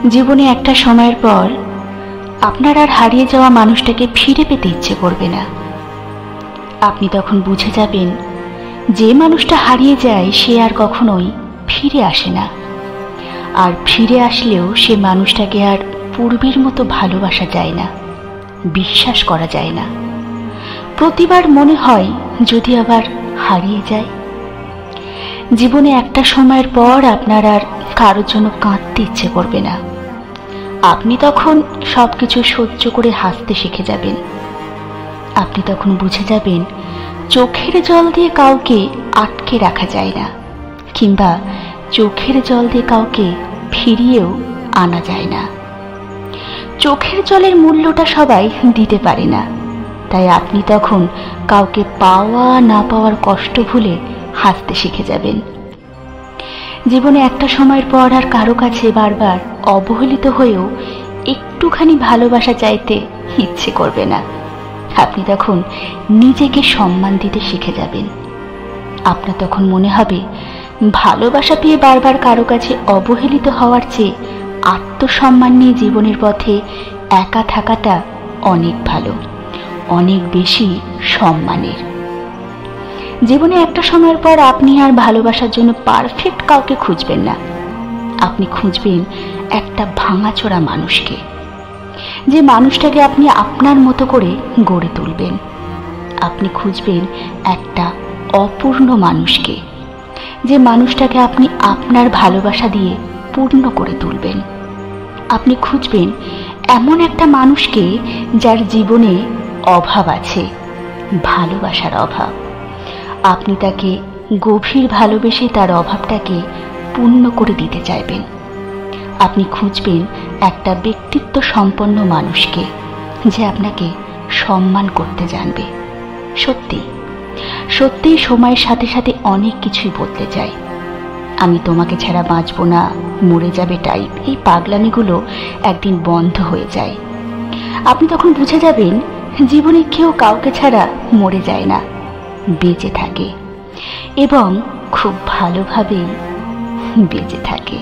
জীবনে একটা সময়ের পর আপনার আর হারিয়ে যাওয়া মানুষটাকে ফিরে পেতে ইচ্ছে করবে না। আপনি তখন বুঝে যাবেন যে মানুষটা হারিয়ে যায় সে আর কখনোই ফিরে আসে না, আর ফিরে আসলেও সে মানুষটাকে আর পূর্বের মতো ভালোবাসা যায় না, বিশ্বাস করা যায় না। প্রতিবার মনে হয় যদি আবার হারিয়ে যায়। জীবনে একটা সময়ের পর আপনার আর কারোর জন্য কাঁদতে ইচ্ছে করবে না। আপনি তখন সবকিছু সহ্য করে হাসতে শিখে যাবেন। আপনি তখন বুঝে যাবেন চোখের জল দিয়ে কাউকে আটকে রাখা যায় না, কিংবা চোখের জল দিয়ে কাউকে ফিরিয়েও আনা যায় না। চোখের জলের মূল্যটা সবাই দিতে পারে না, তাই আপনি তখন কাউকে পাওয়া না পাওয়ার কষ্ট ভুলে হাসতে শিখে যাবেন। জীবনে একটা সময়ের পর আর কারো কাছে বারবার অবহেলিত হয়েও একটুখানি ভালোবাসা চাইতে ইচ্ছে করবে না। আপনি তখন নিজেকে সম্মান দিতে শিখে যাবেন। আপনার তখন মনে হবে ভালোবাসা পেয়ে বারবার কারো কাছে অবহেলিত হওয়ার চেয়ে আত্মসম্মান নিয়ে জীবনের পথে একা থাকাটা অনেক ভালো, অনেক বেশি সম্মানের। জীবনে একটা সময়ের পর আপনি আর ভালোবাসার জন্য পারফেক্ট কাউকে খুঁজবেন না। আপনি খুঁজবেন একটা ভাঙাচোরা মানুষকে, যে মানুষটাকে আপনি আপনার মতো করে গড়ে তুলবেন। আপনি খুঁজবেন একটা অপূর্ণ মানুষকে, যে মানুষটাকে আপনি আপনার ভালোবাসা দিয়ে পূর্ণ করে তুলবেন। আপনি খুঁজবেন এমন একটা মানুষকে যার জীবনে অভাব আছে, ভালোবাসার অভাব। আপনি তাকে গভীর ভালোবেসে তার অভাবটাকে পূর্ণ করে দিতে চাইবেন। আপনি খুঁজবেন একটা ব্যক্তিত্ব সম্পন্ন মানুষকে, যে আপনাকে সম্মান করতে জানবে। সত্যি সত্যিই সময়ের সাথে সাথে অনেক কিছুই বদলে যায়। আমি তোমাকে ছাড়া বাঁচব না, মরে যাবে টাইপ এই পাগলামিগুলো একদিন বন্ধ হয়ে যায়। আপনি তখন বুঝে যাবেন জীবনে কেউ কাউকে ছাড়া মরে যায় না, বেঁচে থাকে, এবং খুব ভালোভাবেই বেঁচে থাকে।